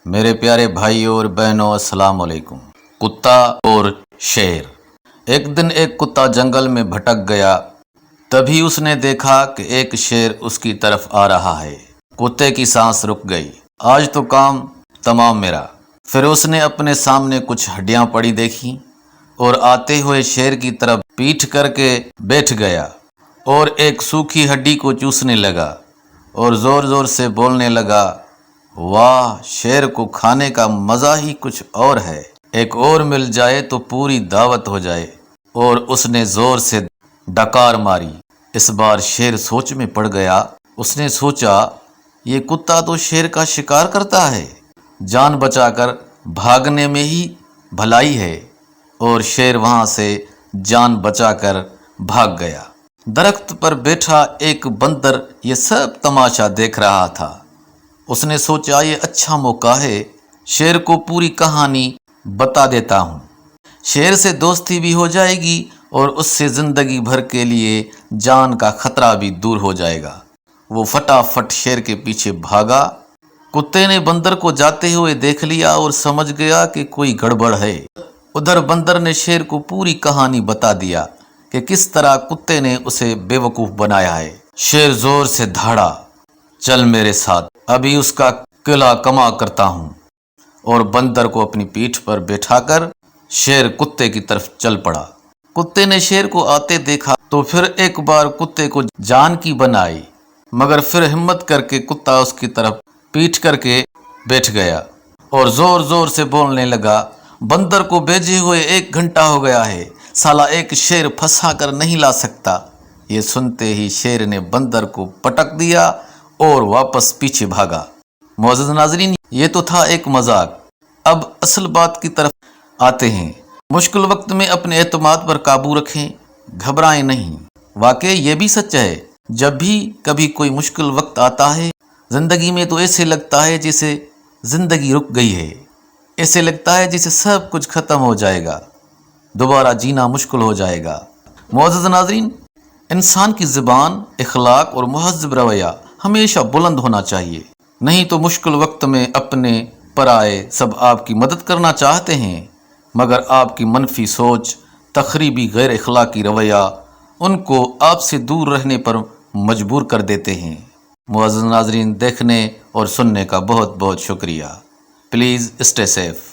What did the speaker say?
میرے پیارے بھائیوں اور بہنوں، السلام علیکم۔ کتا اور شیر۔ ایک دن ایک کتا جنگل میں بھٹک گیا۔ تبھی اس نے دیکھا کہ ایک شیر اس کی طرف آ رہا ہے۔ کتے کی سانس رک گئی۔ آج تو کام تمام میرا۔ پھر اس نے اپنے سامنے کچھ ہڈیاں پڑی دیکھی اور آتے ہوئے شیر کی طرف پیٹھ کر کے بیٹھ گیا اور ایک سوکھی ہڈی کو چوسنے لگا اور زور زور سے بولنے لگا، واہ، شیر کو کھانے کا مزہ ہی کچھ اور ہے، ایک اور مل جائے تو پوری دعوت ہو جائے۔ اور اس نے زور سے ڈکار ماری۔ اس بار شیر سوچ میں پڑ گیا۔ اس نے سوچا، یہ کتا تو شیر کا شکار کرتا ہے، جان بچا کر بھاگنے میں ہی بھلائی ہے۔ اور شیر وہاں سے جان بچا کر بھاگ گیا۔ درخت پر بیٹھا ایک بندر یہ سب تماشا دیکھ رہا تھا۔ اس نے سوچا، یہ اچھا موقع ہے، شیر کو پوری کہانی بتا دیتا ہوں۔ شیر سے دوستی بھی ہو جائے گی اور اس سے زندگی بھر کے لیے جان کا خطرہ بھی دور ہو جائے گا۔ وہ فٹافٹ شیر کے پیچھے بھاگا۔ کتے نے بندر کو جاتے ہوئے دیکھ لیا اور سمجھ گیا کہ کوئی گڑبڑ ہے۔ ادھر بندر نے شیر کو پوری کہانی بتا دیا کہ کس طرح کتے نے اسے بے وقوف بنایا ہے۔ شیر زور سے دھاڑا، چل میرے ساتھ، ابھی اس کا قلعہ کما کرتا ہوں۔ اور بندر کو اپنی پیٹھ پر بیٹھا کر شیر کتے کی طرف چل پڑا۔ کتے نے شیر کو آتے دیکھا تو پھر ایک بار کتے کو جان کی بنائی، مگر پھر ہمت کر کے کتا اس کی طرف پیٹھ کر کے بیٹھ گیا اور زور زور سے بولنے لگا، بندر کو بھیجے ہوئے 1 گھنٹہ ہو گیا ہے، سالا ایک شیر پھنسا کر نہیں لا سکتا۔ یہ سنتے ہی شیر نے بندر کو پٹک دیا اور واپس پیچھے بھاگا۔ معزز ناظرین، یہ تو تھا ایک مذاق۔ اب اصل بات کی طرف آتے ہیں۔ مشکل وقت میں اپنے اعتماد پر قابو رکھیں، گھبرائیں نہیں۔ واقعی یہ بھی سچ ہے، جب بھی کبھی کوئی مشکل وقت آتا ہے زندگی میں تو ایسے لگتا ہے جیسے زندگی رک گئی ہے، ایسے لگتا ہے جیسے سب کچھ ختم ہو جائے گا، دوبارہ جینا مشکل ہو جائے گا۔ معزز ناظرین، انسان کی زبان، اخلاق اور مہذب رویہ ہمیشہ بلند ہونا چاہیے، نہیں تو مشکل وقت میں اپنے پرائے سب آپ کی مدد کرنا چاہتے ہیں، مگر آپ کی منفی سوچ، تخریبی غیر اخلاقی رویہ ان کو آپ سے دور رہنے پر مجبور کر دیتے ہیں۔ معزز ناظرین، دیکھنے اور سننے کا بہت بہت شکریہ۔ Please stay safe.